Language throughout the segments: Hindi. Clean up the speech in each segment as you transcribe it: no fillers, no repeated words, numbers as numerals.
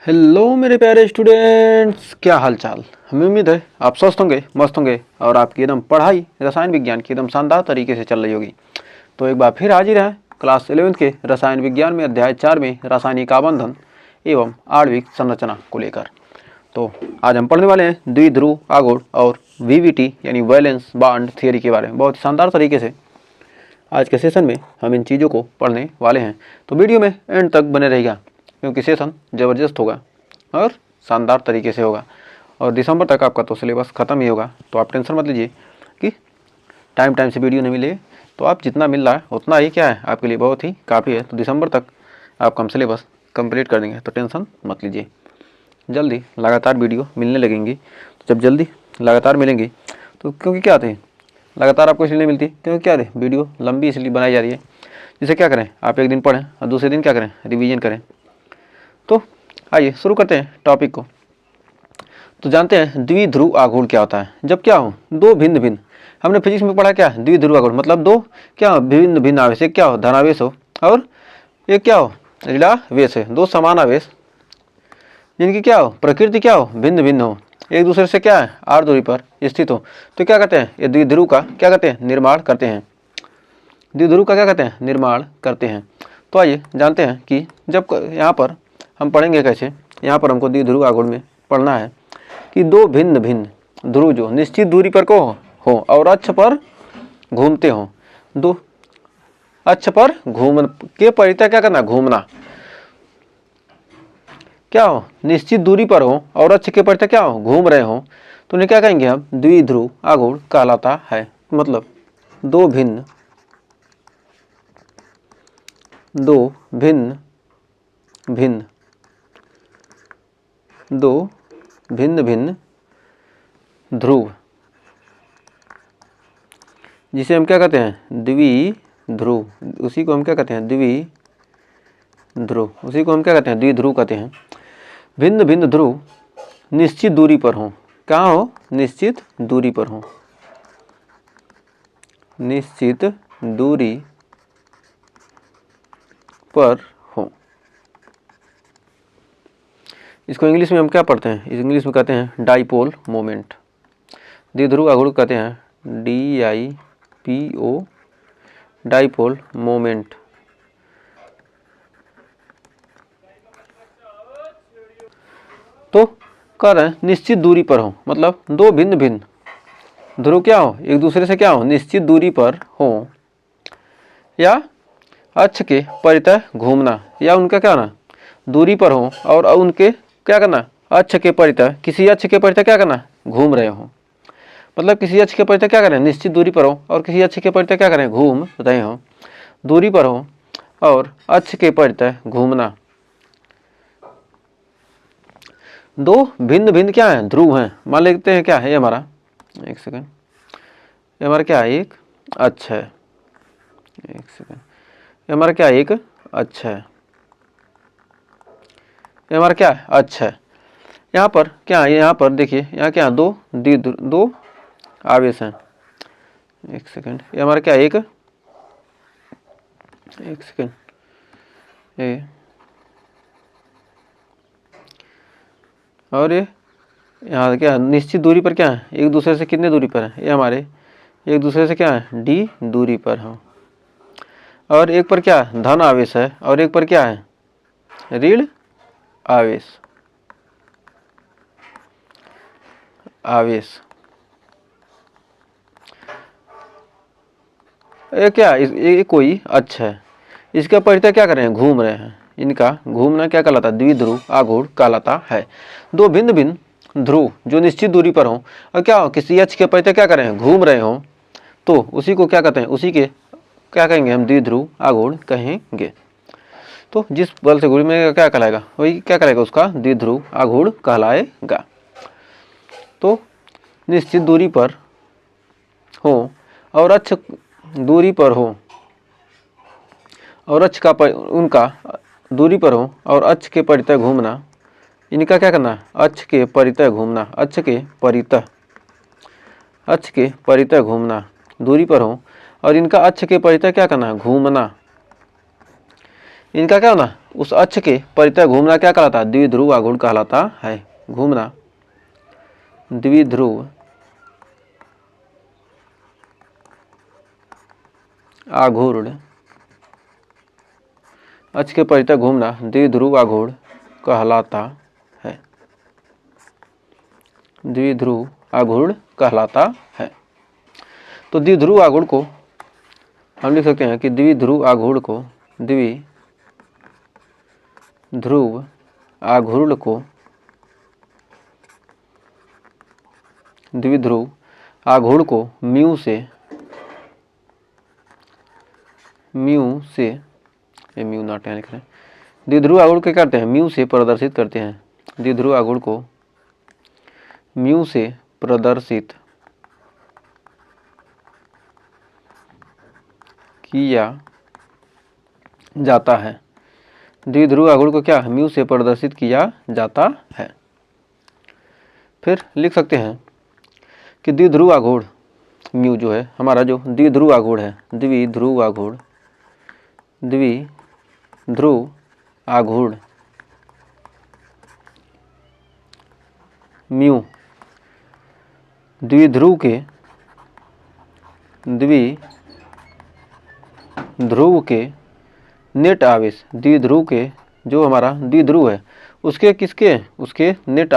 हेलो मेरे प्यारे स्टूडेंट्स, क्या हाल चाल। हमें उम्मीद है आप स्वस्थ होंगे, मस्त होंगे और आपकी एकदम पढ़ाई रसायन विज्ञान की एकदम शानदार तरीके से चल रही होगी। तो एक बार फिर हाजिर है क्लास 11th के रसायन विज्ञान में अध्याय 4 में रासायनिक आबंधन एवं आणविक संरचना को लेकर। तो आज हम पढ़ने वाले हैं द्विध्रुव आघूर्ण और वीवीटी यानी वैलेंस बॉन्ड थियरी के बारे में बहुत शानदार तरीके से। आज के सेशन में हम इन चीज़ों को पढ़ने वाले हैं, तो वीडियो में एंड तक बने रहेगा क्योंकि सेशन ज़बरदस्त होगा और शानदार तरीके से होगा। और दिसंबर तक आपका तो सिलेबस ख़त्म ही होगा, तो आप टेंशन मत लीजिए कि टाइम से वीडियो नहीं मिले, तो आप जितना मिल रहा है उतना ही क्या है आपके लिए बहुत ही काफ़ी है। तो दिसंबर तक आपका हम सिलेबस कंप्लीट कर देंगे, तो टेंशन मत लीजिए। जल्दी लगातार वीडियो मिलने लगेंगी। तो जब जल्दी लगातार मिलेंगी तो क्योंकि क्या आते हैं लगातार आपको इसलिए मिलती है क्योंकि क्या है वीडियो लंबी इसलिए बनाई जा रही है, जिसे क्या करें आप एक दिन पढ़ें और दूसरे दिन क्या करें रिवीजन करें। तो आइए शुरू करते हैं टॉपिक को। तो जानते हैं द्विध्रुव आघूर्ण क्या होता है। जब क्या हो दो भिन्न भिन्न, हमने फिजिक्स में पढ़ा क्या है द्विध्रुव आघूर्ण मतलब दो क्या हो भिन्न भिन्न आवेश, एक क्या हो धनावेश हो और एक क्या हो ऋणावेश है। दो समान आवेश जिनकी क्या हो प्रकृति क्या हो भिन्न भिन्न हो, एक दूसरे से क्या है आर दूरी पर स्थित हो, तो क्या कहते हैं ये द्विध्रुव का क्या कहते हैं निर्माण करते हैं। द्विध्रुव का क्या कहते हैं निर्माण करते हैं। तो आइए जानते हैं कि जब यहाँ पर हम पढ़ेंगे कैसे। यहाँ पर हमको द्विध्रुव आघूर्ण में पढ़ना है कि दो भिन्न भिन्न ध्रुव जो निश्चित दूरी पर को हो और अक्ष पर घूमते हो, दो अक्ष पर घूम के परितः क्या करना घूमना, क्या हो निश्चित दूरी पर हो और अक्ष के परितः क्या हो घूम रहे हो, तो उन्हें क्या कहेंगे हम द्विध्रुव आघूर्ण कहलाता है। मतलब दो भिन्न भिन्न दो भिन्न भिन्न ध्रुव जिसे हम क्या कहते हैं द्विध्रुव, उसी को हम क्या कहते हैं द्विध्रुव, उसी को हम क्या कहते हैं द्विध्रुव कहते हैं। भिन्न भिन्न ध्रुव निश्चित दूरी पर हो, कहाँ हो निश्चित दूरी पर हो, निश्चित दूरी पर हो। इसको इंग्लिश में हम क्या पढ़ते हैं, इस इंग्लिश में कहते हैं डाइपोल मोमेंट। द्विध्रुव आघूर्ण कहते हैं DIPO डाइपोल मोमेंट। तो कह रहे हैं निश्चित दूरी पर हो, मतलब दो भिन्न भिन्न ध्रुव क्या हो एक दूसरे से क्या हो निश्चित दूरी पर हो या अक्ष के परितः घूमना, या उनका क्या ना दूरी पर हो और उनके क्या करना अक्ष के परितः किसी अक्ष के परितः क्या करना घूम रहे हो। मतलब किसी अक्ष के परितः क्या करें निश्चित दूरी पर हो और किसी अक्ष के परितः क्या करें घूम रहे हो, दूरी पर हो और अक्ष के परितः घूमना। दो भिन्न भिन्न क्या है ध्रुव हैं। मान लेते हैं क्या है ये हमारा एक सेकंड, ये हमारा क्या है एक अक्ष है, एक सेकंड ये हमारा क्या है एक अक्ष है, ये हमारा क्या है अक्ष है। यहाँ पर क्या है यहाँ पर देखिए यहाँ क्या दो आवेश हैं। एक सेकंड ये हमारा क्या एक सेकंड ये और ये यहाँ क्या निश्चित दूरी पर क्या है एक दूसरे से कितने दूरी पर है, ये हमारे एक दूसरे से क्या है D दूरी पर हो, और एक पर क्या धन आवेश है और एक पर क्या है ऋण आवेश ये क्या ये कोई अक्ष है, इसका परितः क्या कर रहे हैं घूम रहे हैं, इनका घूमना क्या कहलाता है द्विध्रुव आघूर्ण कहलाता है। दो भिन्न भिन्न ध्रुव जो निश्चित दूरी पर हो और क्या हो किसी अक्ष के परितः क्या कर रहे हैं घूम रहे हो, तो उसी को क्या कहते हैं उसी के क्या कहेंगे हम द्विध्रुव आघूर्ण कहेंगे। तो जिस बल से घूमेगा क्या कहलाएगा वही क्या कहलाएगा उसका द्विध्रुव आघूर्ण कहलाएगा। तो निश्चित दूरी पर हो और अक्ष दूरी पर हो और अक्ष का उनका दूरी पर हो और अक्ष के परितः घूमना, इनका क्या करना अक्ष के परितः घूमना, अक्ष के परितः घूमना दूरी पर हो और इनका अक्ष के परितः क्या करना घूमना, इनका क्या होना उस अक्ष के परितः घूमना क्या कहलाता है? द्विध्रुव आघूर्ण कहलाता है। घूमना द्विध्रुव आघूर्ण, अक्ष के परितः घूमना द्विध्रुव आघूर्ण कहलाता है। द्विध्रुव आघूर्ण कहलाता है। तो द्विध्रुव आघूर्ण को हम लिख सकते हैं कि द्विध्रुव आघूर्ण को म्यू से ये म्यू नॉट यहाँ लिख रहे हैं। द्विध्रुव आघूर्ण को क्या करते हैं? म्यू से प्रदर्शित करते हैं। द्विध्रुव आघूर्ण को म्यू से प्रदर्शित किया जाता है। द्विध्रुव आघूर्ण को क्या? म्यू से प्रदर्शित किया जाता है। फिर लिख सकते हैं कि द्विध्रुव आघूर्ण म्यू जो है हमारा, जो द्विध्रुव आघूर्ण है, द्विध्रुव आघूर्ण म्यू द्विध्रुव के नेट आवेश, द्विध्रुव के जो हमारा द्विध्रुव है उसके किसके? उसके नेट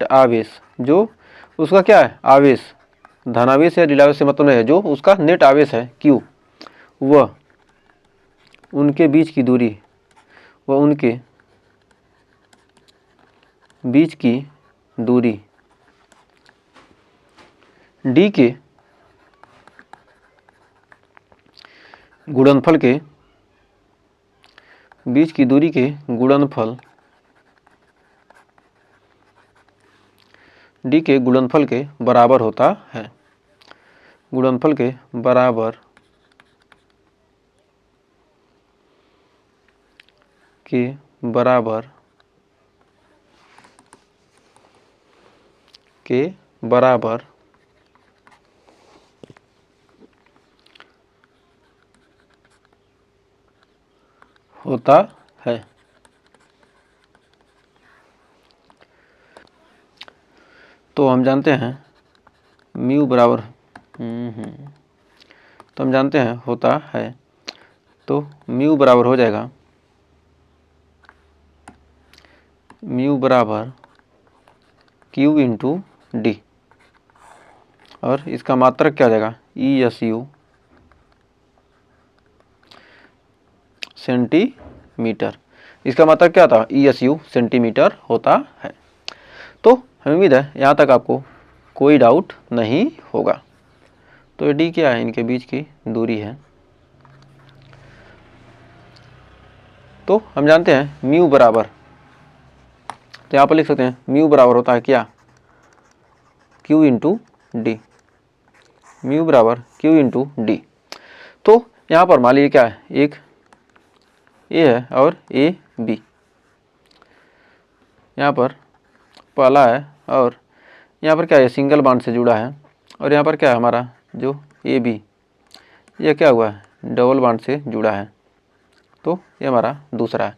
आवेश जो उसका क्या है? आवेश, धनावेश या ऋणावेश से मतलब नहीं है, जो उसका नेट आवेश है Q, वह उनके बीच की दूरी, D के गुणनफल के बीच की दूरी के गुणनफल D के गुणनफल के बराबर होता है। गुणनफल के बराबर होता है। तो हम जानते हैं म्यू बराबर तो हम जानते हैं होता है, तो म्यू बराबर हो जाएगा म्यू बराबर Q इंटू डी, और इसका मात्रक क्या हो जाएगा? ESU centimetre. इसका मात्रक क्या था? ESU सेंटीमीटर होता है। तो हमें उम्मीद है यहाँ तक आपको कोई डाउट नहीं होगा। तो ये डी क्या है? इनके बीच की दूरी है। तो हम जानते हैं म्यू बराबर, तो यहाँ पर लिख सकते हैं म्यू बराबर होता है क्या? Q into D. म्यू बराबर Q इंटू डी। तो यहाँ पर मान लीजिए क्या है? एक ए है और ए बी, यहाँ पर पहला है और यहाँ पर क्या है? सिंगल बॉन्ड से जुड़ा है, और यहाँ पर क्या है? हमारा जो ए बी, ये क्या हुआ है? डबल बॉन्ड से जुड़ा है। तो ये हमारा दूसरा है।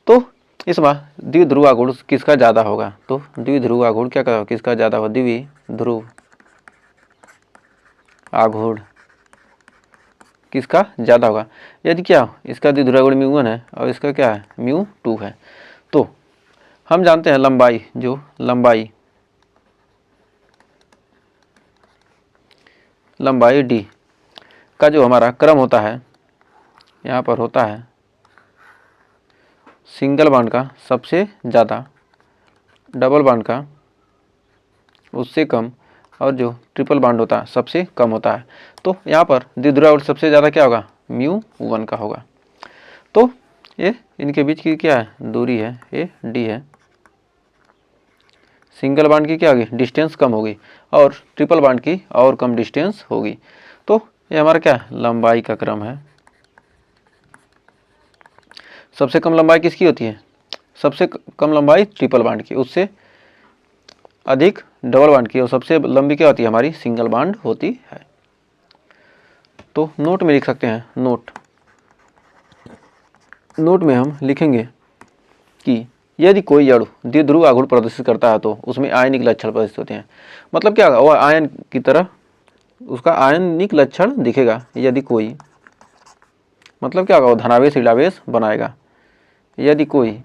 तो इस बार द्विध्रुव आघूर्ण किसका ज़्यादा होगा? तो द्विध्रुव आघूर्ण क्या होगा? किसका ज़्यादा होगा? द्विध्रुव आघूर्ण किसका ज़्यादा होगा? यदि क्या इसका द्विध्रुव आघूर्ण μ1 है और इसका क्या है? μ2 है। तो हम जानते हैं लंबाई, जो लंबाई d का जो हमारा क्रम होता है, यहाँ पर होता है सिंगल बॉन्ड का सबसे ज़्यादा, डबल बॉन्ड का उससे कम, और जो ट्रिपल बॉन्ड होता है सबसे कम होता है। तो यहाँ पर द्विध्रुव आघूर्ण सबसे ज़्यादा क्या होगा? μ1 का होगा। तो ये इनके बीच की क्या है? दूरी है, ये d है। सिंगल बॉन्ड की क्या होगी? डिस्टेंस कम होगी, और ट्रिपल बॉन्ड की और कम डिस्टेंस होगी। तो ये हमारा क्या है? लंबाई का क्रम है। सबसे कम लंबाई किसकी होती है? सबसे कम लंबाई ट्रिपल बॉन्ड की, उससे अधिक डबल बॉन्ड की, और सबसे लंबी क्या होती है? हमारी सिंगल बॉन्ड होती है। तो नोट में लिख सकते हैं, नोट नोट में हम लिखेंगे कि यदि कोई अणु द्विध्रुव आघूर्ण प्रदर्शित करता है तो उसमें आयनिक लक्षण प्रदर्शित होते हैं। मतलब क्या होगा, वह आयन की तरह उसका आयनिक लक्षण दिखेगा। यदि कोई, मतलब क्या होगा, वो धनावेश ऋणावेश बनाएगा। यदि कोई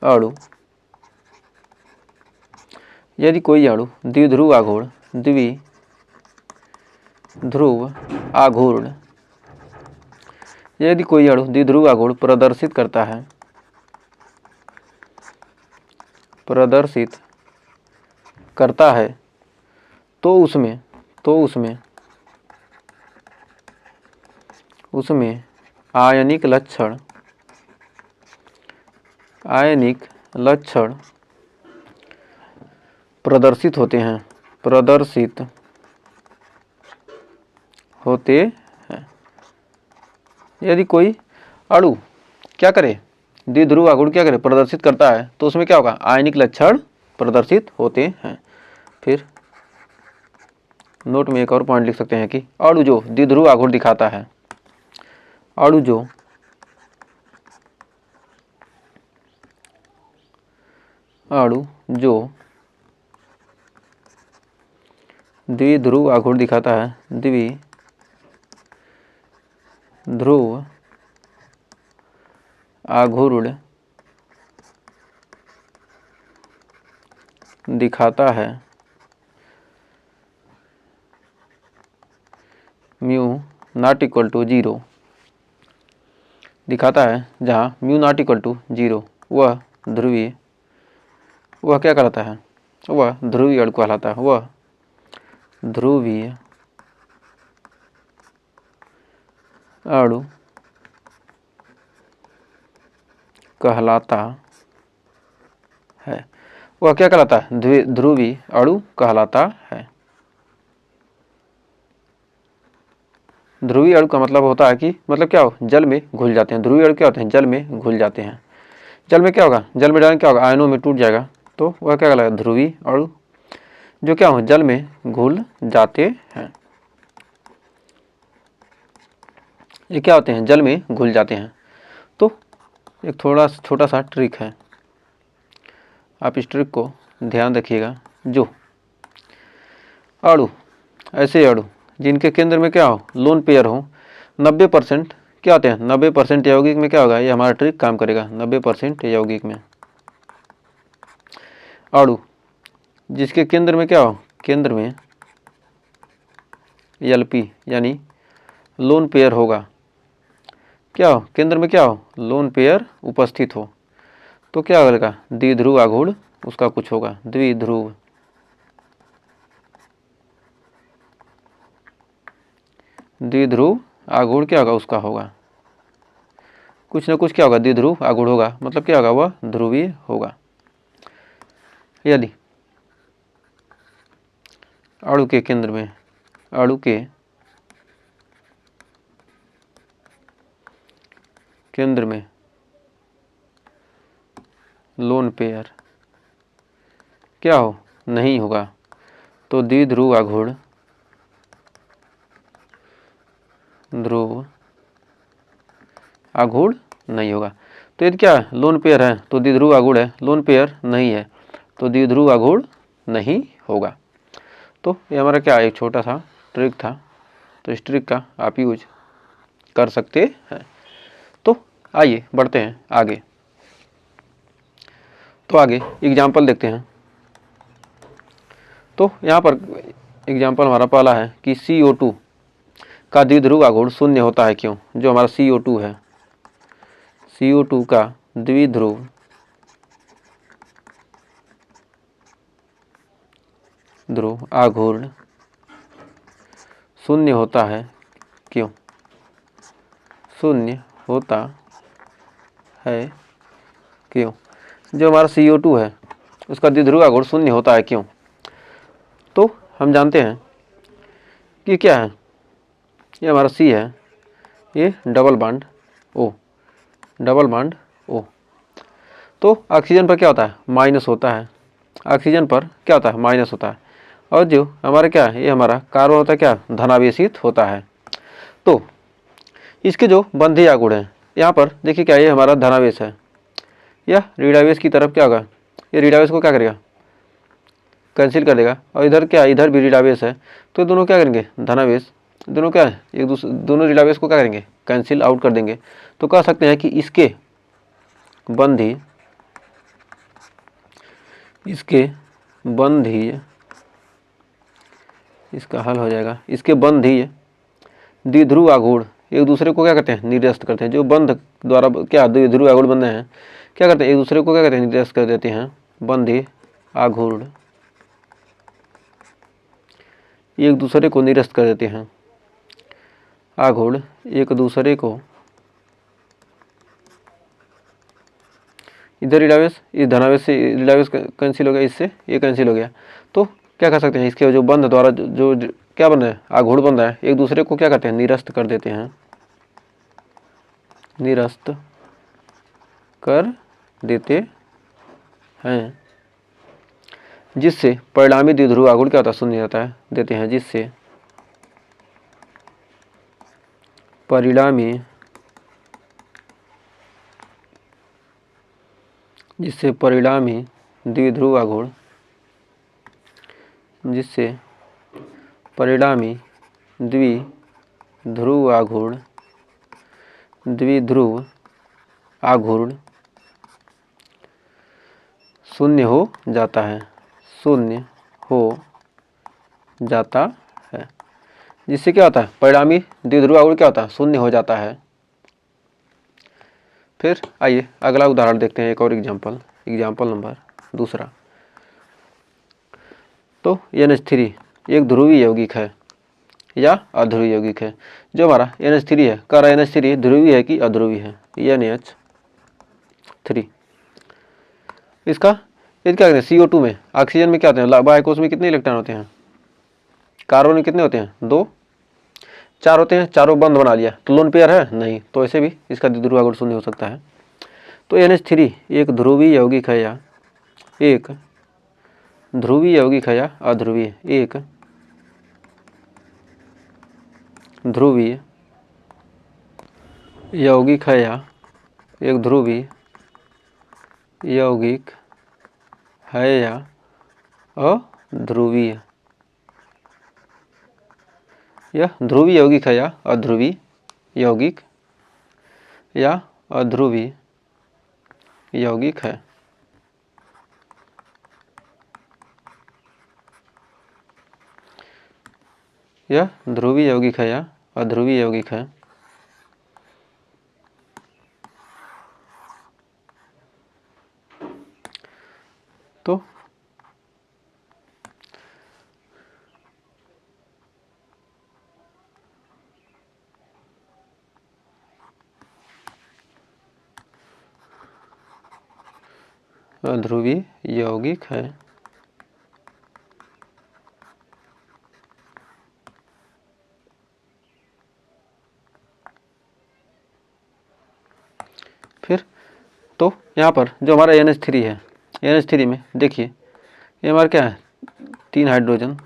अणु द्विध्रुव आघूर्ण यदि कोई अणु द्विध्रुव आघूर्ण प्रदर्शित करता है तो उसमें आयनिक लक्षण प्रदर्शित होते हैं। यदि कोई अणु क्या करे, द्विध्रुव आघूर्ण क्या करे, प्रदर्शित करता है तो उसमें क्या होगा, आयनिक लक्षण प्रदर्शित होते हैं। फिर नोट में एक और पॉइंट लिख सकते हैं कि अणु जो द्विध्रुव आघूर्ण दिखाता है, अणु जो द्विध्रुव आघूर्ण दिखाता है, द्विध्रुव आघूर्ण दिखाता है, म्यू नॉट इक्वल टू 0 दिखाता है, जहाँ म्यू नॉट इक्वल टू 0 वह क्या कहलाता है, वह ध्रुवीय अणु कहलाता है। वह ध्रुवीय अणु कहलाता है। वह क्या कहलाता है, ध्रुवीय अणु कहलाता है। ध्रुवीय अणु का मतलब होता है कि, मतलब क्या हो, जल में घुल जाते हैं। ध्रुवीय अणु क्या होते हैं, जल में घुल जाते हैं। जल में क्या होगा, जल में डालने क्या होगा, आयनों में टूट जाएगा, तो वह क्या कहलाएगा, ध्रुवीय अणु जो क्या हो, जल में घुल जाते हैं। ये क्या होते हैं, जल में घुल जाते हैं। तो एक थोड़ा छोटा सा ट्रिक है, आप इस ट्रिक को ध्यान रखिएगा। जो अणु, ऐसे अणु जिनके केंद्र में क्या हो, लोन पेयर हो, 90% क्या होते हैं, 90% यौगिक में क्या होगा, ये हमारा ट्रिक काम करेगा। 90% यौगिक में अणु जिसके केंद्र में क्या हो, केंद्र में LP यानी लोन पेयर होगा, क्या हो, केंद्र में क्या हो, लोन पेयर उपस्थित हो, तो क्या होगा, द्विध्रुव आघूर्ण उसका कुछ होगा। द्विध्रुव आघूर्ण क्या होगा, उसका होगा कुछ ना कुछ, क्या होगा, द्विध्रुव आघूर्ण होगा, मतलब क्या होगा, वह ध्रुवीय होगा। यदि अणु के केंद्र में लोन पेयर क्या हो, नहीं होगा, तो द्विध्रुव आघूर्ण नहीं होगा। तो यदि क्या है, लोन पेयर है तो द्विध्रुव आघूर्ण है, लोन पेयर नहीं है तो द्विध्रुव आघूर्ण नहीं होगा। तो ये हमारा क्या, एक छोटा सा ट्रिक था, तो इस ट्रिक का आप यूज कर सकते हैं। तो आइए बढ़ते हैं आगे। तो आगे एग्जाम्पल देखते हैं। तो यहाँ पर एग्जाम्पल हमारा पहला है कि CO2 का द्विध्रुव आघूर्ण शून्य होता है क्यों। जो हमारा CO2 है, CO2 का द्विध्रुव आघूर्ण शून्य होता है क्यों, शून्य होता है क्यों। जो हमारा CO2 है उसका द्विध्रुव आघूर्ण शून्य होता है क्यों। तो हम जानते हैं कि क्या है, ये हमारा C है, ये डबल बॉन्ड O। तो ऑक्सीजन पर क्या होता है, माइनस होता है, ऑक्सीजन पर क्या होता है, माइनस होता है। और जो हमारा क्या है, ये हमारा कार्बन होता है क्या, धनावेशित होता है। तो इसके जो बंधीय आघूर्ण हैं, यहाँ पर देखिए क्या ये हमारा धनावेश है, यह ऋणावेश की तरफ क्या होगा, ये ऋणावेश को क्या करेगा, कैंसिल कर देगा। और इधर क्या, इधर भी ऋणावेश है, तो दोनों क्या करेंगे, धनावेश, दोनों क्या है, एक दूसरे, दोनों ऋणावेश को क्या करेंगे, कैंसिल आउट कर देंगे। तो कह सकते हैं कि इसके बंधीय इसका हल हो जाएगा, इसके बंधीय द्विध्रुव आघूर्ण एक दूसरे को क्या करते हैं, निरस्त करते हैं। जो बंध द्वारा क्या द्विध्रुव आघूर्ण बंधे हैं, क्या करते हैं, एक दूसरे को क्या करते हैं, निरस्त कर देते हैं। बंधीय आघूर्ण एक दूसरे को निरस्त कर देते हैं, आघूर्ण एक दूसरे को, इधर ऋणावेश, इस धनावेश से ऋणावेश कैंसिल हो गया, इससे ये कैंसिल हो गया। तो क्या कर सकते हैं, इसके जो बंध द्वारा जो क्या बन रहा है, आघूर्ण बन रहा है, एक दूसरे को क्या करते हैं, निरस्त कर देते हैं, निरस्त कर देते हैं, जिससे परिणामी द्विध्रुव आघूर्ण क्या होता है, शून्य रहता है, देते हैं, जिससे परिणामी द्विध्रुव आघूर्ण, जिससे परिणामी द्विध्रुव आघूर्ण शून्य हो जाता है, शून्य हो जाता है, जिससे क्या होता है, परिणामी द्विध्रुव आघूर्ण क्या होता है, शून्य हो जाता है। फिर आइए अगला उदाहरण देखते हैं, एक और एग्जाम्पल नंबर दूसरा। तो NH3 एक ध्रुवीय यौगिक है या अध्रुवीय यौगिक है। जो हमारा NH3 है, कह रहा है NH3 ध्रुवीय है कि अध्रुवीय है, NH3 इसका ये क्या कहते हैं, CO2 में, ऑक्सीजन में क्या होते हैं, बाह्यकोश में कितने इलेक्ट्रॉन होते हैं, कार्बन में कितने होते हैं, 2, 4 होते हैं, चारों बंद बना लिया, तो लोन पेयर है नहीं, तो ऐसे भी इसका द्विध्रुव आघूर्ण शून्य हो सकता है। तो NH3 एक ध्रुवीय यौगिक है या एक ध्रुवीय यौगिक है या अध्रुवीय, एक ध्रुवीय यौगिक है या एक ध्रुवीय यौगिक है या अध्रुवीय, यह ध्रुवीय यौगिक है या अध्रुवीय यौगिक या अध्रुवीय यौगिक है। यह ध्रुवीय यौगिक है या अध्रुवीय यौगिक है। तो अध्रुवीय यौगिक है। फिर तो यहाँ पर जो हमारा NH3 है, NH3 में देखिए ये हमारा क्या है, 3 हाइड्रोजन,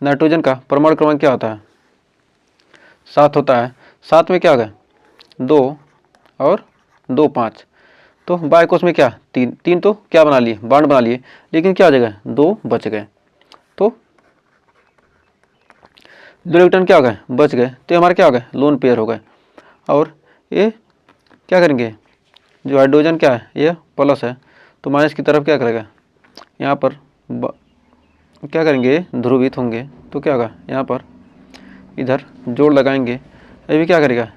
नाइट्रोजन का परमाणु क्रमांक क्या होता है, 7 होता है, 7 में क्या हो गया, 2 और 2 5, तो बाह्यकोश में क्या, 3 तो क्या बना लिए, बॉन्ड बना लिए, लेकिन क्या हो जाएगा, 2 बच गए, तो 2 इलेक्ट्रॉन क्या हो गए, बच गए, तो हमारे क्या हो गए, लोन पेयर हो गए। और ये क्या करेंगे, जो हाइड्रोजन क्या है, ये प्लस है, तो माइनस की तरफ क्या करेगा, यहाँ पर क्या करेंगे, ध्रुवित होंगे, तो क्या होगा, यहाँ पर इधर जोड़ लगाएंगे, अभी क्या करेगा,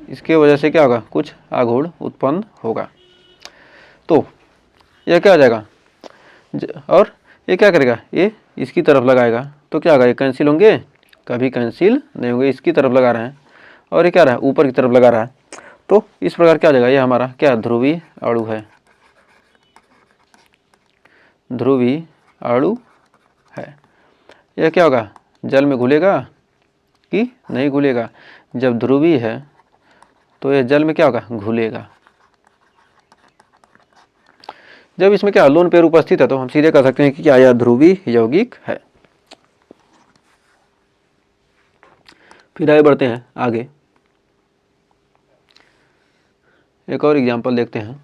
इसके वजह से क्या होगा, कुछ आघूर्ण उत्पन्न होगा, तो यह क्या हो जाएगा, और ये क्या करेगा, ये इसकी तरफ लगाएगा, तो क्या होगा, ये कैंसिल होंगे, कभी कैंसिल नहीं होंगे, इसकी तरफ लगा रहे हैं, और ये क्या रहा है, ऊपर की तरफ लगा रहा है, तो इस प्रकार क्या हो जाएगा, ये हमारा क्या ध्रुवीय अणु है, ध्रुवीय अणु है। यह क्या होगा, जल में घुलेगा कि नहीं घुलेगा, जब ध्रुवीय है तो यह जल में क्या होगा, घुलेगा। जब इसमें क्या लोन पेयर उपस्थित है तो हम सीधे कह सकते हैं कि क्या यह ध्रुवीय यौगिक है। फिर आगे बढ़ते हैं आगे, एक और एग्जाम्पल देखते हैं।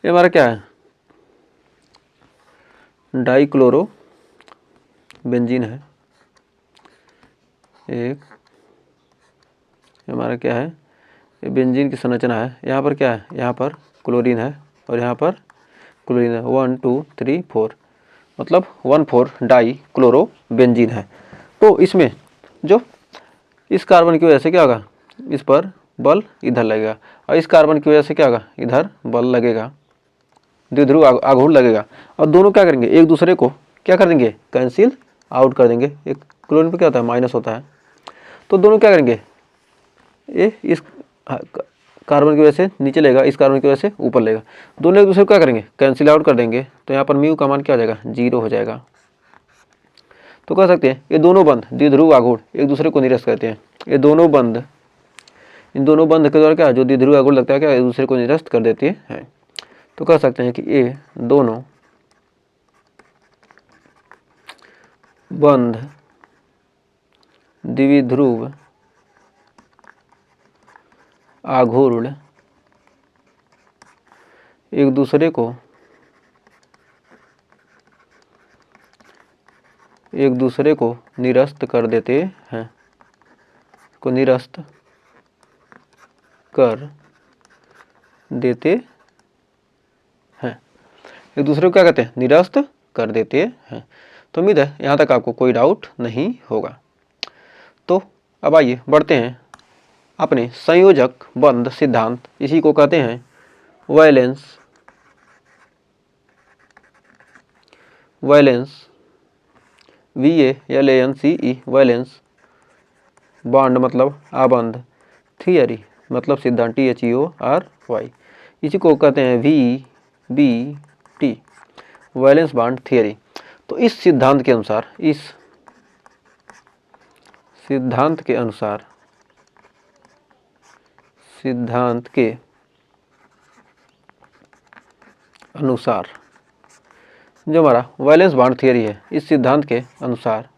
ये हमारा क्या है, डाइक्लोरो बेंजीन है। एक हमारा क्या है, ये बेंजीन की संरचना है। यहाँ पर क्या है, यहाँ पर क्लोरीन है और यहाँ पर क्लोरीन है। 1 2 3 4 मतलब 1,4 डाई क्लोरो बेंजीन है। तो इसमें जो इस कार्बन की वजह से क्या होगा, इस पर बल इधर लगेगा और इस कार्बन की वजह से क्या होगा, इधर बल लगेगा, द्विध्रुव आघूर्ण लगेगा। और दोनों क्या करेंगे, एक दूसरे को क्या कर देंगे, कैंसिल आउट कर देंगे। एक क्लोरीन पे क्या होता है, माइनस होता है, तो दोनों क्या करेंगे, ये इस कार्बन की वजह से नीचे लेगा, इस कार्बन की वजह से ऊपर लेगा, दोनों एक दूसरे को क्या करेंगे, कैंसिल आउट कर देंगे। तो यहाँ पर म्यू का मान क्या हो जाएगा, 0 हो जाएगा। तो कह सकते हैं ये दोनों बंध द्विध्रुव आघूर्ण एक दूसरे को निरस्त करते हैं। ये दोनों बंध, इन दोनों बंध के द्वारा क्या जो द्विध्रुव आघूर्ण लगता है क्या एक दूसरे को निरस्त कर देते हैं। तो कह सकते हैं कि ये दोनों बंध द्विध्रुव आघूर्ण एक दूसरे को निरस्त कर देते हैं, को निरस्त कर देते हैं, एक दूसरे को क्या कहते हैं, निरस्त कर देते हैं। तो उम्मीद है यहाँ तक आपको कोई डाउट नहीं होगा। तो अब आइए बढ़ते हैं अपने संयोजक बंध सिद्धांत, इसी को कहते हैं वैलेंस VALANCE वैलेंस, बॉन्ड मतलब आबंध, थियरी मतलब सिद्धांत THEORY, इसी को कहते हैं VBT वैलेंस बॉन्ड थियरी। तो इस सिद्धांत के अनुसार जो हमारा वैलेंस बॉन्ड थियरी है, इस सिद्धांत के अनुसार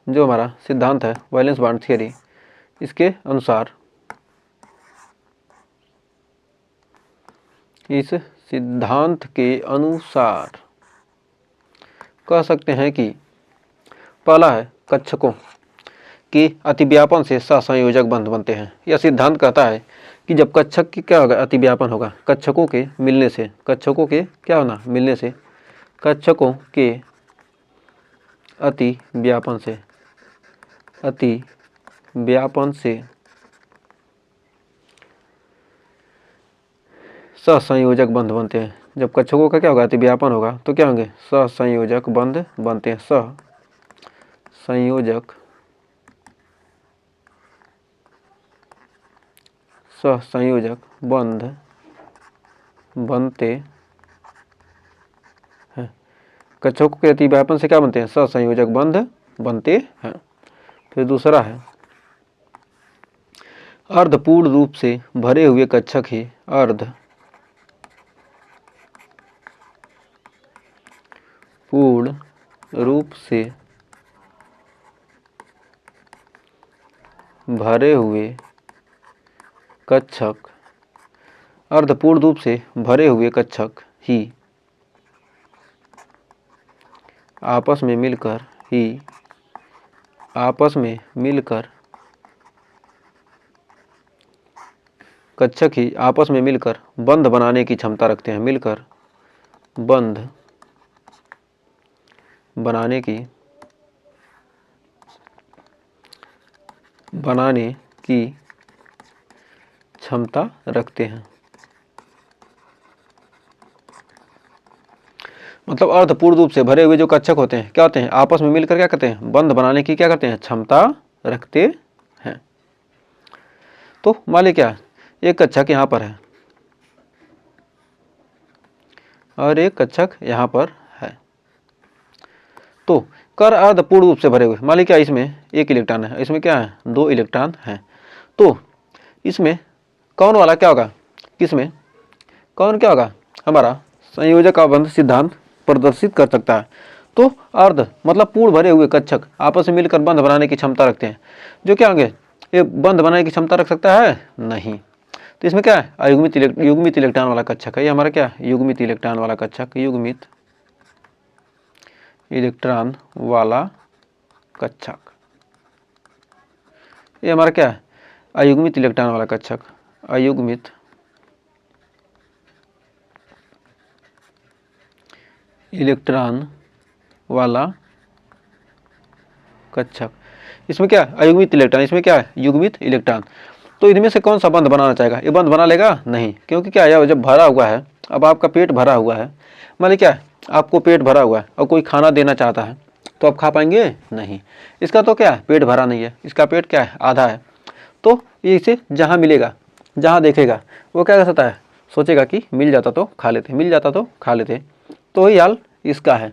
जो हमारा सिद्धांत है वैलेंस बॉन्ड थियरी, इसके अनुसार इस सिद्धांत के अनुसार कह सकते हैं कि पहला है कक्षकों के अतिव्यापन से सहसंयोजक बंध बनते हैं। यह सिद्धांत कहता है कि जब कक्षक की क्या होगा, अतिव्यापन होगा, कक्षकों के मिलने से, कक्षकों के क्या होना, मिलने से, कक्षकों के अतिव्यापन से सहसंयोजक बंध बनते हैं। जब कक्षकों का क्या होगा, अतिव्यापन होगा, तो क्या होंगे, सहसंयोजक बंध बनते हैं। सहसंयोजक बंध बनते हैं। कक्षकों के अतिव्यापन से क्या बनते हैं, सहसंयोजक बंध बनते हैं। फिर दूसरा है अर्धपूर्ण रूप से भरे हुए कक्षक ही पूर्ण रूप से भरे हुए कक्षक, अर्धपूर्ण रूप से भरे हुए कक्षक ही आपस में मिलकर बंध बनाने की क्षमता रखते हैं, मिलकर बंध बनाने की क्षमता रखते हैं। मतलब अर्धपूर्ण रूप से भरे हुए जो कक्षक होते हैं क्या होते हैं, आपस में मिलकर क्या करते हैं, बंध बनाने की क्या करते हैं, क्षमता रखते हैं। तो मान लीजिए क्या, एक कक्षक यहाँ पर है और एक कक्षक यहाँ पर है, तो कर अर्धपूर्ण रूप से भरे हुए, मान लीजिए क्या इसमें 1 इलेक्ट्रॉन है, इसमें क्या है 2 इलेक्ट्रॉन हैं। तो इसमें कौन वाला क्या होगा, किसमें कौन क्या होगा, हमारा संयोजक बंध सिद्धांत प्रदर्शित कर सकता है। तो अर्ध मतलब पूर्ण भरे हुए कक्षक आपस में मिलकर बंध बनाने की क्षमता रखते हैं। जो क्या होंगे, ये बंध बनाने की क्षमता रख सकता है नहीं। तो इसमें क्या है, युग्मित इलेक्ट्रॉन वाला कक्षक है। ये हमारा क्या, युग्मित इलेक्ट्रॉन वाला कक्षक, युग्मित इलेक्ट्रॉन वाला कक्षक। ये हमारा क्या है, अयुग्मित इलेक्ट्रॉन वाला कक्षक, अयुग्मित इलेक्ट्रॉन वाला कक्षक। इसमें क्या है, अयुग्मित इलेक्ट्रॉन, इसमें क्या है, युग्मित इलेक्ट्रॉन। तो इनमें से कौन सा बंध बनाना चाहेगा, ये बंध बना लेगा नहीं, क्योंकि क्या है, जब भरा हुआ है, अब आपका पेट भरा हुआ है, मान क्या है, आपको पेट भरा हुआ है और कोई खाना देना चाहता है तो आप खा पाएंगे नहीं। इसका तो क्या है, पेट भरा नहीं है, इसका पेट क्या है, आधा है। तो ये इसे जहाँ मिलेगा, जहाँ देखेगा, वो क्या कर सकता है, सोचेगा कि मिल जाता तो खा लेते, मिल जाता तो खा लेते। तो वही हाल इसका है।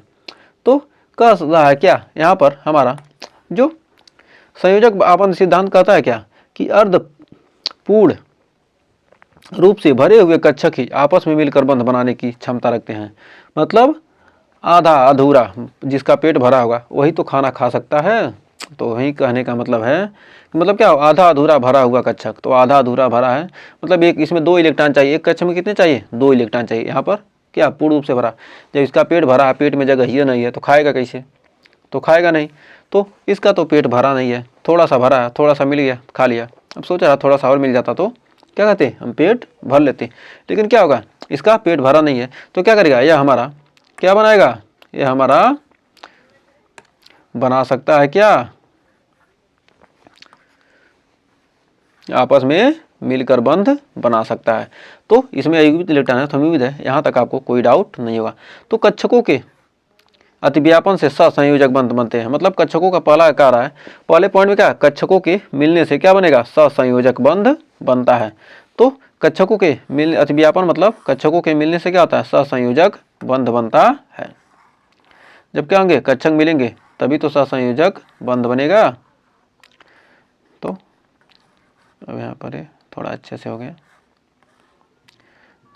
तो कह रहा है क्या, यहाँ पर हमारा जो संयोजक आपन सिद्धांत कहता है क्या, कि अर्ध पूर्ण रूप से भरे हुए कक्षक ही आपस में मिलकर बंध बनाने की क्षमता रखते हैं। मतलब आधा अधूरा, जिसका पेट भरा होगा वही तो खाना खा सकता है। तो वही कहने का मतलब है, मतलब क्या, आधा अधूरा भरा हुआ कक्षक। तो आधा अधूरा भरा है मतलब एक, इसमें 2 इलेक्ट्रॉन चाहिए, एक कक्षक में कितने चाहिए, 2 इलेक्ट्रॉन चाहिए। यहाँ पर क्या, पूर्ण रूप से भरा। जब इसका पेट भरा है, पेट में जगह ही नहीं है, तो खाएगा कैसे, तो खाएगा नहीं। तो इसका तो पेट भरा नहीं है, थोड़ा सा भरा है, थोड़ा सा मिल गया, खा लिया। अब सोच रहा थोड़ा सा और मिल जाता तो क्या कहते, हम पेट भर लेते। लेकिन क्या होगा, इसका पेट भरा नहीं है, तो क्या करेगा, यह हमारा क्या बनाएगा, ये हमारा बना सकता है क्या, आपस में मिलकर बंध बना सकता है। तो इसमें अयुग्मित इलेक्ट्रॉन है, तो उम्मीद है यहाँ तक आपको कोई डाउट नहीं होगा। तो कक्षकों के अतिव्यापन से सहसंयोजक बंध बनते हैं। मतलब कक्षकों का पहला कार्य है, पहले पॉइंट में क्या, कक्षकों के मिलने से क्या बनेगा, सहसंयोजक बंध बनता है। तो कक्षकों के मिल अतिव्यापन मतलब कक्षकों के मिलने से क्या होता है, सहसंयोजक बंध बनता है। जब क्या होंगे, कक्षक मिलेंगे तभी तो सहसंयोजक बंध बनेगा। तो अब यहाँ पर थोड़ा अच्छे से हो गया,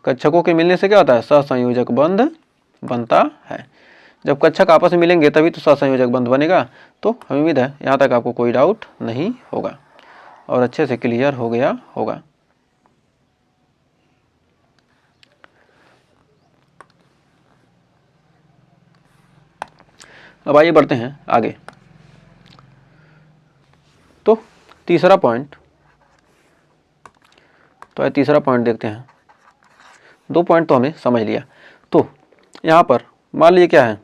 कक्षकों के मिलने से क्या होता है, सहसंयोजक बंध बनता है। जब कक्षक आपस में मिलेंगे तभी तो सहसंयोजक बंध बनेगा। तो हमें उम्मीद है यहाँ तक आपको कोई डाउट नहीं होगा और अच्छे से क्लियर हो गया होगा। अब आइए बढ़ते हैं आगे। तो तीसरा पॉइंट, तो तीसरा पॉइंट देखते हैं। 2 पॉइंट तो हमें समझ लिया। तो यहाँ पर मान लीजिए क्या है,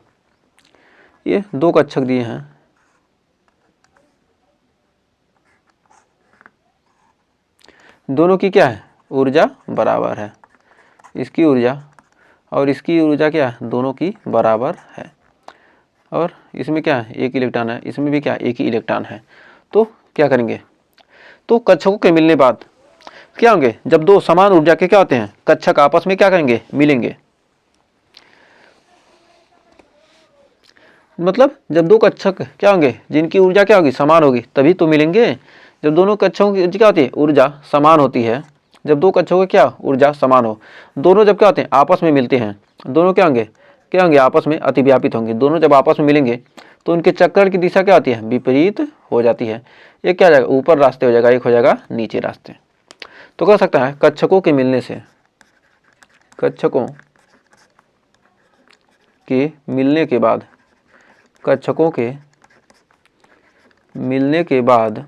ये 2 कक्षक दिए हैं, दोनों की क्या है, ऊर्जा बराबर है। इसकी ऊर्जा और इसकी ऊर्जा क्या है, दोनों की बराबर है। और इसमें क्या है, 1 इलेक्ट्रॉन है, इसमें भी क्या, 1 ही इलेक्ट्रॉन है। तो क्या करेंगे, तो कक्षकों के मिलने बाद क्या होंगे, जब 2 समान ऊर्जा के क्या होते हैं कक्षक आपस में क्या करेंगे, मिलेंगे। मतलब जब 2 कक्षक क्या होंगे, जिनकी ऊर्जा क्या होगी, समान होगी, तभी तो मिलेंगे। जब दोनों कक्षकों की क्या होती है, ऊर्जा समान होती है। जब 2 कक्षकों की क्या ऊर्जा समान हो, दोनों जब क्या होते हैं आपस में मिलते हैं, दोनों क्या होंगे आपस में अतिव्यापित होंगे। दोनों जब आपस में मिलेंगे तो उनके चक्कर की दिशा क्या होती है, विपरीत हो जाती है। एक क्या हो जाएगा, ऊपर रास्ते हो जाएगा, एक हो जाएगा नीचे रास्ते। तो कह सकता है कक्षकों के मिलने से, कक्षकों के मिलने के बाद, कक्षकों के मिलने के बाद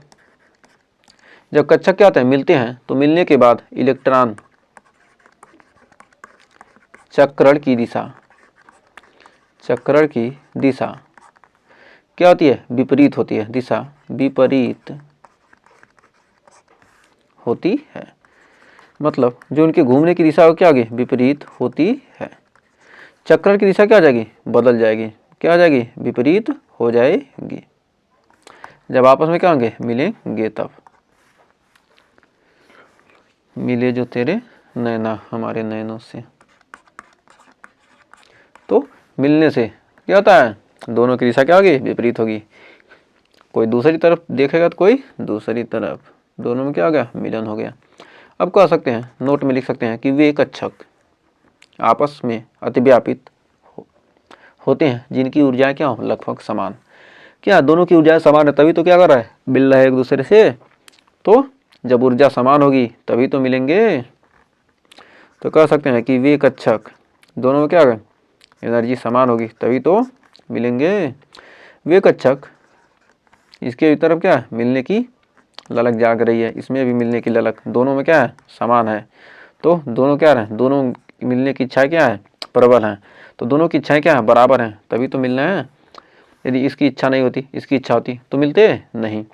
जब कक्षक क्या होते हैं, मिलते हैं, तो मिलने के बाद इलेक्ट्रॉन चक्रण की दिशा, चक्रण की दिशा क्या होती है, विपरीत होती है। दिशा विपरीत होती है। मतलब जो उनके घूमने की दिशा क्या होगी, विपरीत होती है। चक्रण की दिशा क्या हो जाएगी, बदल जाएगी। क्या हो जाएगी, विपरीत हो जाएगी। जब आपस में क्या होंगे, मिलेंगे तब। मिले जो तेरे नैना हमारे नैनों से। तो मिलने से क्या होता है, दोनों की दिशा क्या होगी, विपरीत होगी। कोई दूसरी तरफ देखेगा तो कोई दूसरी तरफ, दोनों में क्या हो गया, मिलन हो गया। अब कह सकते हैं, नोट में लिख सकते हैं कि वे कक्षक, आपस में अतिव्यापित होते हैं जिनकी ऊर्जाएं क्या हो, लगभग समान। क्या दोनों की ऊर्जाएं समान है तभी तो क्या कर रहा है, मिल रहा है एक दूसरे से। तो जब ऊर्जा समान होगी तभी तो मिलेंगे। तो कह सकते हैं कि वे कक्षक, दोनों में क्या है, एनर्जी समान होगी तभी तो मिलेंगे। वे कक्षक, इसके तरफ क्या है, मिलने की ललक जाग रही है, इसमें भी मिलने की ललक, दोनों में क्या है, समान है। तो दोनों क्या है, दोनों मिलने की इच्छाएं क्या है, प्रबल हैं। तो दोनों की इच्छाएं क्या है, बराबर हैं तभी तो मिलना है। यदि इसकी इच्छा नहीं होती, इसकी इच्छा होती तो मिलते नहीं।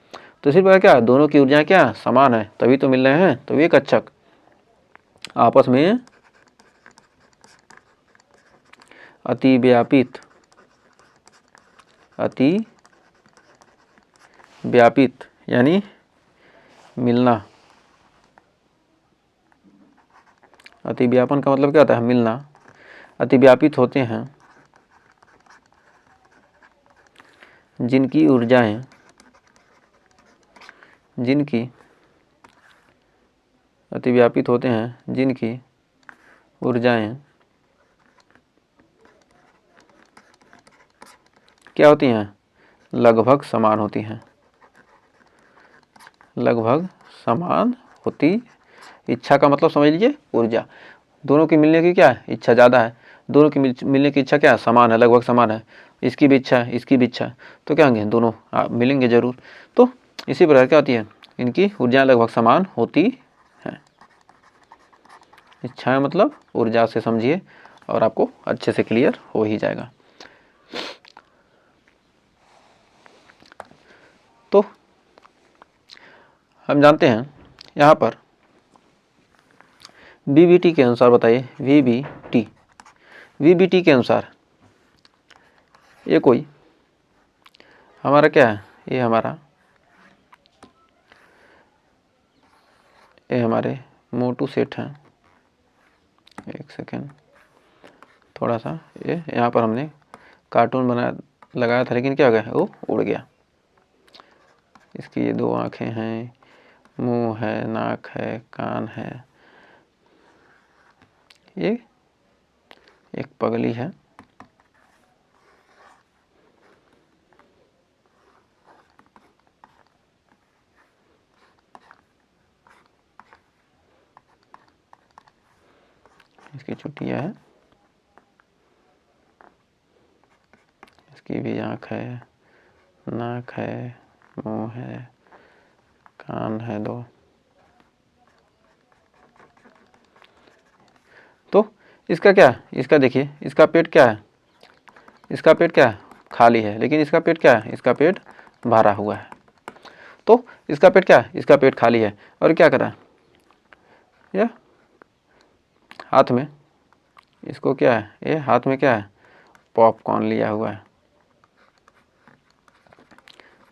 तो इसी प्रकार क्या, दोनों की ऊर्जाएं क्या समान है तभी तो मिल रहे हैं। तो वे कक्षक आपस में अति व्यापित यानी मिलना। अतिव्यापन का मतलब क्या होता है, मिलना। अतिव्यापित होते हैं जिनकी ऊर्जाएं, अतिव्यापित होते हैं जिनकी ऊर्जाएं क्या होती हैं, लगभग समान होती हैं। लगभग समान होती, इच्छा का मतलब समझ लीजिए ऊर्जा। दोनों की मिलने की क्या है, इच्छा ज़्यादा है। दोनों की मिलने की इच्छा क्या है, समान है, लगभग समान है। इसकी भी इच्छा है, इसकी भी इच्छा है, तो क्या होंगे, दोनों मिलेंगे जरूर। तो इसी प्रकार क्या होती है, इनकी ऊर्जाएं लगभग समान होती हैं। इच्छाएं मतलब ऊर्जा से समझिए और आपको अच्छे से क्लियर हो ही जाएगा। तो हम जानते हैं यहाँ पर VBT के अनुसार, बताइए VBT के अनुसार ये कोई हमारा क्या है, ये हमारे मोटू सेठ हैं। एक सेकेंड, थोड़ा सा ये यहाँ पर हमने कार्टून लगाया था, लेकिन क्या हो गया, वो उड़ गया। इसकी ये 2 आँखें हैं, मुंह है, नाक है, कान है, ये एक पगली है। इसकी चुटिया है, इसकी भी आँख है, नाक है, मुंह है, कान है 2। तो इसका क्या है, इसका देखिए, इसका पेट क्या है, इसका पेट क्या है, खाली है, लेकिन इसका पेट क्या है, इसका पेट भरा हुआ है। तो इसका पेट क्या है, इसका पेट खाली है, और क्या कर रहा है, यह हाथ में, इसको क्या है, ये हाथ में क्या है, पॉपकॉर्न लिया हुआ है,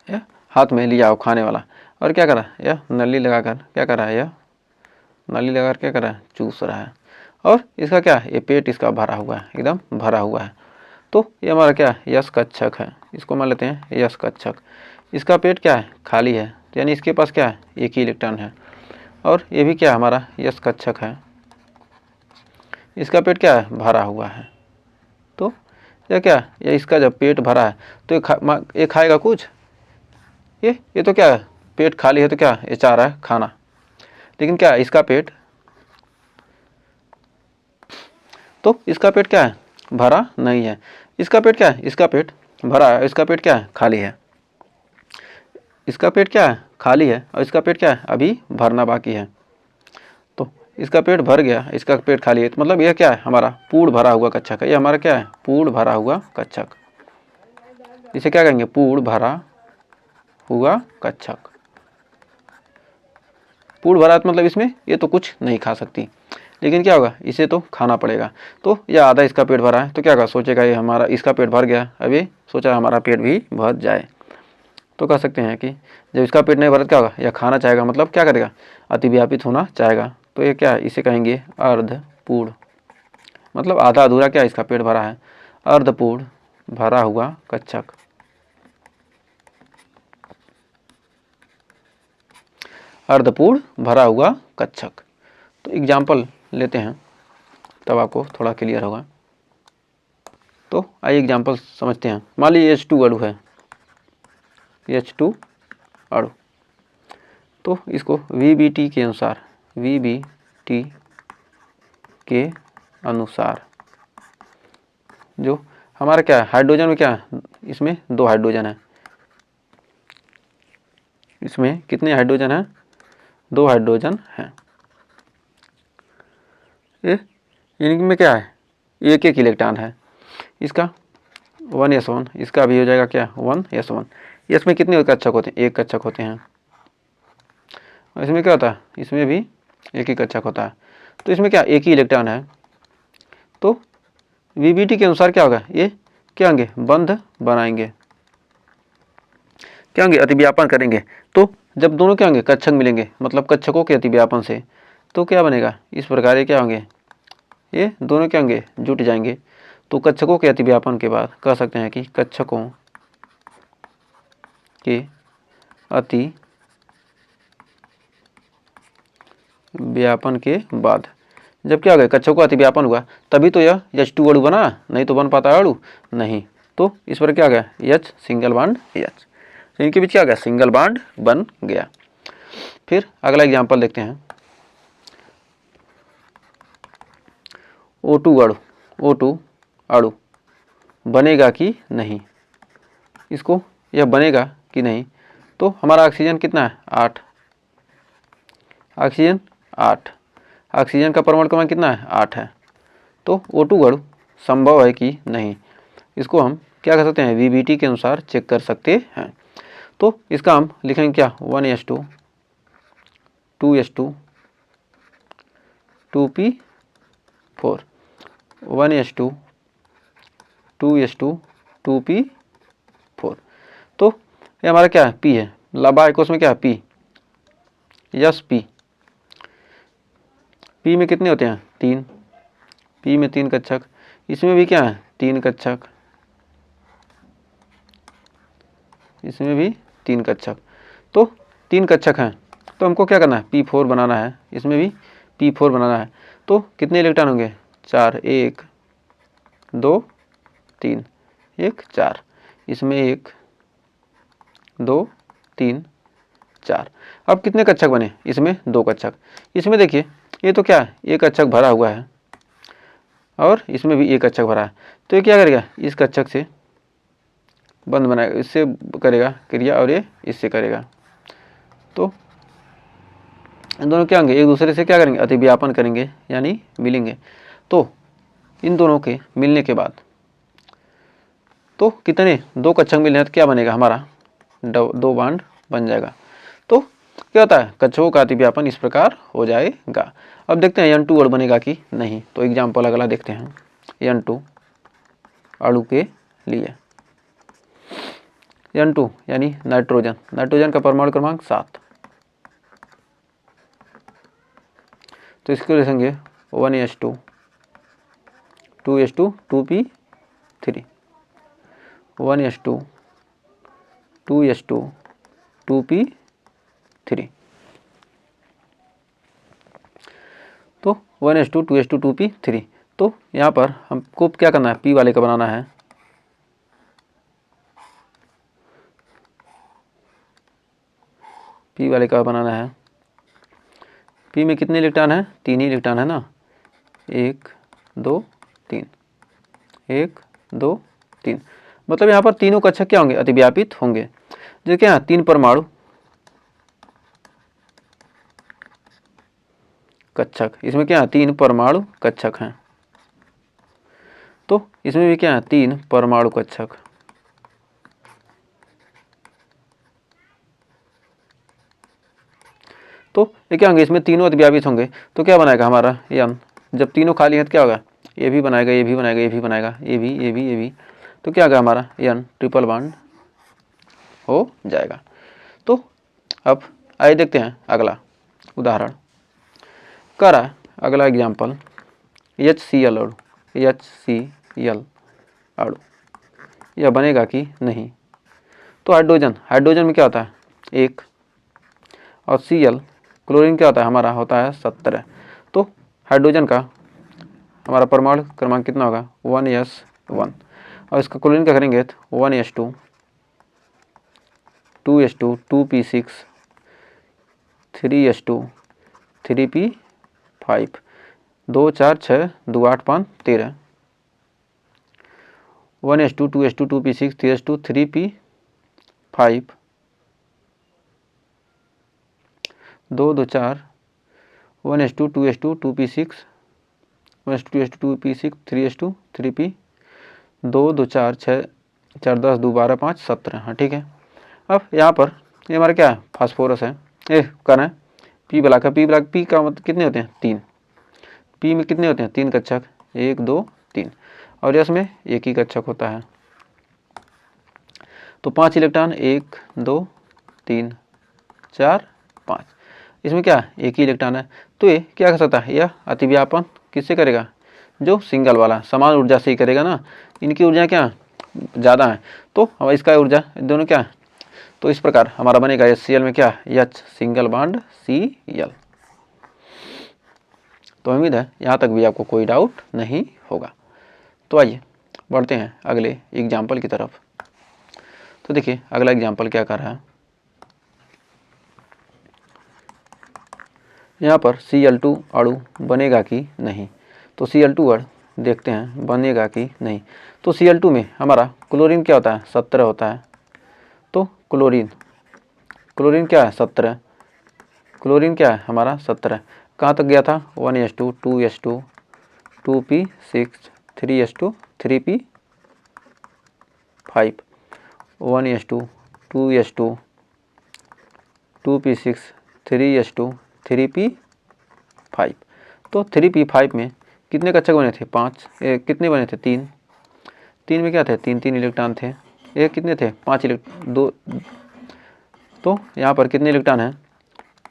यह हाथ में लिया हो खाने वाला। और क्या कर रहा है, यह नली लगाकर क्या कर रहा है, यह नली लगाकर क्या कर रहा है, चूस रहा है। और इसका क्या है, ये पेट इसका भरा हुआ है, एकदम भरा हुआ है। तो ये हमारा क्या है, यश कच्छक है, इसको मान लेते हैं यश कच्छक। इसका पेट क्या है, खाली है, यानी इसके पास क्या है, एक ही इलेक्ट्रॉन है। और ये भी क्या हमारा यश कच्छक है, इसका पेट क्या है, भरा हुआ है। तो यह क्या, ये इसका जब पेट भरा है तो ये खाएगा कुछ, ये तो क्या है, पेट खाली है तो क्या, ये चाह रहा है खाना। लेकिन क्या है, इसका पेट, तो इसका पेट क्या है, भरा नहीं है। इसका पेट क्या है, इसका पेट भरा है, इसका पेट क्या है, खाली है। इसका पेट क्या है, खाली है, और इसका पेट क्या है, अभी भरना बाकी है। तो इसका पेट भर गया, इसका पेट खाली है, तो मतलब यह क्या है, हमारा पूर्ण भरा हुआ कच्छक है। ये हमारा क्या है, पूर्ण भरा हुआ कच्छक। इसे क्या कहेंगे, पूर्ण भरा हुआ कच्छक। पूर्ण भरा मतलब इसमें ये तो कुछ नहीं खा सकती, लेकिन क्या होगा, इसे तो खाना पड़ेगा। तो यह आधा इसका पेट भरा है, तो क्या होगा, सोचेगा ये हमारा, इसका पेट भर गया, अभी सोचा हमारा पेट भी भर जाए। तो कह सकते हैं कि जब इसका पेट नहीं भरा क्या होगा, यह खाना चाहेगा, मतलब क्या करेगा, अतिव्यापित होना चाहेगा। तो ये क्या है, इसे कहेंगे अर्धपूर्ण, मतलब आधा अधूरा क्या, इसका पेट भरा है, अर्धपूर्ण भरा हुआ कच्छक। अर्धपूर्ण भरा हुआ कच्छक। तो एग्जाम्पल लेते हैं, तब आपको थोड़ा क्लियर होगा। तो आइए एग्जाम्पल समझते हैं। मान लीजिए H2 अणु है, H2 अणु, तो इसको VBT के अनुसार, VBT के अनुसार जो हमारा क्या है, हाइड्रोजन में क्या है, इसमें 2 हाइड्रोजन है, इसमें कितने हाइड्रोजन हैं, 2 हाइड्रोजन हैं। इनमें क्या है, एक एक इलेक्ट्रॉन है, इसका 1s1, इसका भी हो जाएगा क्या 1s1। इसमें कितने कक्षक होते हैं, 1 कक्षक होते हैं। और इसमें क्या होता है, इसमें भी 1 ही कक्षक होता है। तो इसमें क्या एक ही इलेक्ट्रॉन है, तो VBT के अनुसार क्या होगा, ये क्या होंगे, बंध बनाएंगे, क्या होंगे, अतिव्यापन करेंगे। तो जब दोनों क्या होंगे, कक्षक मिलेंगे, मतलब कक्षकों के अतिव्यापन से, तो क्या बनेगा, इस प्रकार ये क्या होंगे, ये दोनों क्या होंगे, जुट जाएंगे। तो कक्षकों के अतिव्यापन के बाद कह सकते हैं कि कक्षकों के अति व्यापन के बाद जब क्या हो गया, कक्षकों का अतिव्यापन हुआ, तभी तो यह H2 अणु बना, नहीं तो बन पाता अणु नहीं। तो इस पर क्या गया, H सिंगल बॉन्ड H, इनके बीच क्या गया, सिंगल बॉन्ड बन गया। फिर अगला एग्जांपल देखते हैं। O2 अणु, O2 अणु बनेगा कि नहीं, इसको यह बनेगा कि नहीं। तो हमारा ऑक्सीजन कितना है, 8, ऑक्सीजन 8, ऑक्सीजन का परमाणु क्रमांक कितना है, 8 है। तो O2 अणु संभव है कि नहीं, इसको हम क्या कर सकते हैं, VBT के अनुसार चेक कर सकते हैं। तो इसका हम लिखेंगे क्या, 1s2, 2s2, 2p4, 1s2, 2s2, 2p4। तो ये हमारा क्या है, P है, लंबा एक उसमें क्या है, P, यस P, P में कितने होते हैं, 3, P में 3 कक्षक, इसमें भी क्या है, 3 कक्षक, इसमें भी 3 कक्षक। तो 3 कक्षक हैं, तो हमको क्या करना है, P4 बनाना है, इसमें भी P4 बनाना है। तो कितने इलेक्ट्रॉन होंगे, 4, 1 2 3, 1 4, इसमें 1 2 3 4। अब कितने कक्षक बने, इसमें 2 कक्षक, इसमें देखिए ये तो क्या है, 1 कक्षक भरा हुआ है और इसमें भी 1 कक्षक भरा है। तो ये क्या करेगा, इस कक्षक से बंद बनाएगा, इससे करेगा क्रिया और ये इससे करेगा। तो इन दोनों क्या होंगे, एक दूसरे से क्या करेंगे, अतिव्यापन करेंगे, यानी मिलेंगे। तो इन दोनों के मिलने के बाद तो कितने, 2 कक्षक मिलने हैं, तो क्या बनेगा, हमारा 2 बॉन्ड बन जाएगा। तो क्या होता है, कक्षकों का अतिव्यापन इस प्रकार हो जाएगा। अब देखते हैं N2 अणु बनेगा कि नहीं। तो एग्जाम्पल अगला देखते हैं, N2 अणु के लिए, N2 यानी नाइट्रोजन, नाइट्रोजन का परमाणु क्रमांक 7, तो इसको लिखेंगे 1s2, 2s2, 2p3, 1s2, 2s2, 2p3। तो 1s2, 2s2, 2p3। तो यहाँ पर हमको क्या करना है, P वाले का बनाना है, P वाले का बनाना है। P में कितने इलेक्ट्रॉन है, 3 ही इलेक्ट्रॉन है ना, 1 2 3, 1 2 3, मतलब यहाँ पर तीनों कक्षक क्या होंगे, अतिव्यापित होंगे। जो क्या है, 3 परमाणु कक्षक, इसमें क्या है, 3 परमाणु कक्षक हैं। तो इसमें भी क्या है, 3 परमाणु कक्षक। तो ये क्या होंगे, इसमें तीनों अतिव्यापित होंगे, तो क्या बनाएगा हमारा N। जब तीनों खाली हैं तो क्या होगा, ये भी बनाएगा, ये भी बनाएगा, ये भी बनाएगा, ये भी, ये भी, ये भी, तो क्या होगा हमारा N ट्रिपल बॉन्ड हो जाएगा। तो अब आइए देखते हैं अगला उदाहरण। करा अगला एग्जाम्पल, HCl अणु, HCl अणु यह बनेगा कि नहीं। तो हाइड्रोजन में क्या होता है, 1, और Cl क्लोरीन क्या होता है, हमारा होता है 17। तो हाइड्रोजन का हमारा परमाणु क्रमांक कितना होगा 1s1। और इसका क्लोरीन का करेंगे तो 1s2 2s2 2p6 3s2 3p5 2 4 6 2 8 5 13 1s2 2s2 2p6 3s2 3p5 2 2 4 1s2 2s2 2p6 1s2 2s2 2p6 3s2 3p 2 2 4 6 4 10 2 12 5 17। हाँ ठीक है। अब यहाँ पर ये हमारा क्या है फास्फोरस है, ये कहना है पी ब्लॉक है। पी का मतलब कितने होते हैं 3। पी में कितने होते हैं 3 कक्षक 1 2 3 और इसमें एक ही कक्षक होता है। तो 5 इलेक्ट्रॉन 1 2 3 4 5, इसमें क्या एक ही इलेक्ट्रॉन है। तो ये क्या कर सकता है, यह अतिव्यापन किससे करेगा, जो सिंगल वाला समान ऊर्जा से ही करेगा ना। इनकी ऊर्जा क्या ज़्यादा है तो अब इसका ऊर्जा दोनों क्या है। तो इस प्रकार हमारा बनेगा HCl में क्या H सिंगल बॉन्ड Cl। तो उम्मीद है यहाँ तक भी आपको कोई डाउट नहीं होगा। तो आइए बढ़ते हैं अगले एग्जाम्पल की तरफ। तो देखिए अगला एग्जाम्पल क्या कर रहा है, यहाँ पर Cl2 अणु बनेगा कि नहीं। तो Cl2 अणु देखते हैं बनेगा कि नहीं। तो Cl2 में हमारा क्लोरीन क्या होता है 17 होता है। तो क्लोरीन क्या है 17, क्लोरीन क्या है हमारा 17। कहाँ तक गया था 1s2 2s2 2p6 3s2 3p5 1s2 2s2 2p6 3s2 3p5। तो 3p5 में कितने कक्षक बने थे 5, कितने बने थे 3। 3 में क्या थे 3 इलेक्ट्रॉन थे। एक कितने थे 5 इलेक्ट्रॉन 2। तो यहाँ पर कितने इलेक्ट्रॉन हैं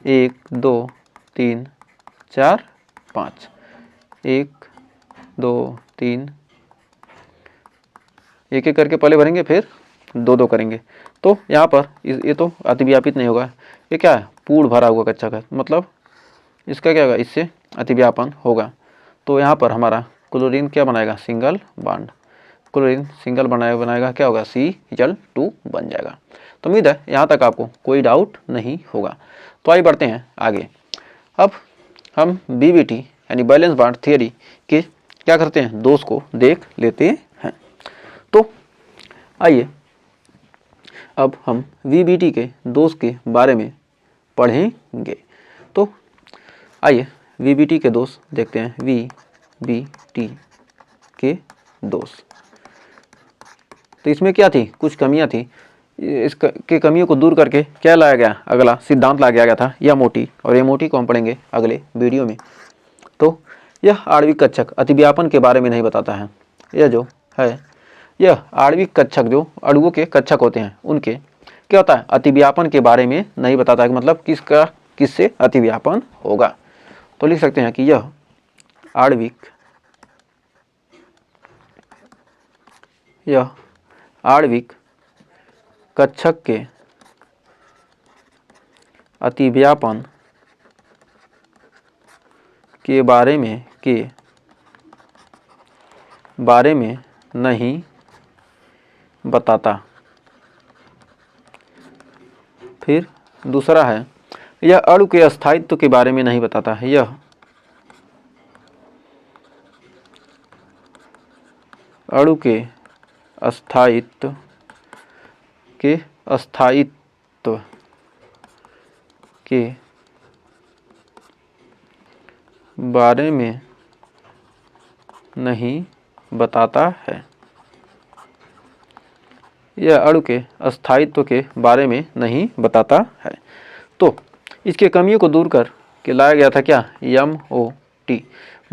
1 2 3 4 5 1 2 3 एक एक करके पहले भरेंगे फिर 2 2 करेंगे। तो यहाँ पर ये तो अतिव्यापित नहीं होगा, ये क्या है पूर्ण भरा हुआ कक्षक है, मतलब इसका क्या होगा इससे अतिव्यापन होगा। तो यहाँ पर हमारा क्लोरीन क्या बनाएगा सिंगल बॉन्ड, क्लोरीन सिंगल बनाएगा क्या होगा Cl2 बन जाएगा। तो उम्मीद है यहाँ तक आपको कोई डाउट नहीं होगा। तो आइए बढ़ते हैं आगे। अब हम BBT यानी बैलेंस बॉन्ड थियरी के क्या करते हैं दोष को देख लेते हैं। तो आइए अब हम VBT के दोष के बारे में पढ़ेंगे। तो आइए VBT के दोष देखते हैं। VBT के दोष, तो इसमें क्या थी कुछ कमियां थी, इसके कमियों को दूर करके क्या लाया गया, अगला सिद्धांत लाया गया था यह मोटी, और ये मोटी को हम पढ़ेंगे अगले वीडियो में। तो यह आणविक कक्षक अतिव्यापन के बारे में नहीं बताता है। यह जो है यह आणविक कक्षक जो अणुओं के कक्षक होते हैं उनके क्या होता है अतिव्यापन के बारे में नहीं बताता है, मतलब किससे अतिव्यापन होगा। तो लिख सकते हैं कि यह आणविक कक्षक के अतिव्यापन के बारे में नहीं बताता। फिर दूसरा है यह अणु के अस्थायित्व के बारे में नहीं बताता है। यह अणु के अस्थायित्व के बारे में नहीं बताता है। यह अणु के अस्थायित्व के बारे में नहीं बताता है। तो इसके कमियों को दूर कर के लाया गया था क्या MOT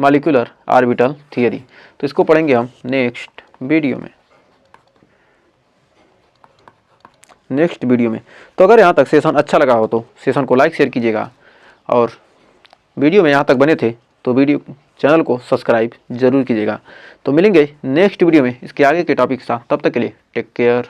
मॉलिक्यूलर ऑर्बिटल थियरी। तो इसको पढ़ेंगे हम नेक्स्ट वीडियो में। तो अगर यहाँ तक सेशन अच्छा लगा हो तो सेशन को लाइक शेयर कीजिएगा, और वीडियो में यहाँ तक बने थे तो वीडियो चैनल को सब्सक्राइब जरूर कीजिएगा। तो मिलेंगे नेक्स्ट वीडियो में इसके आगे के टॉपिक के साथ, तब तक के लिए टेक केयर।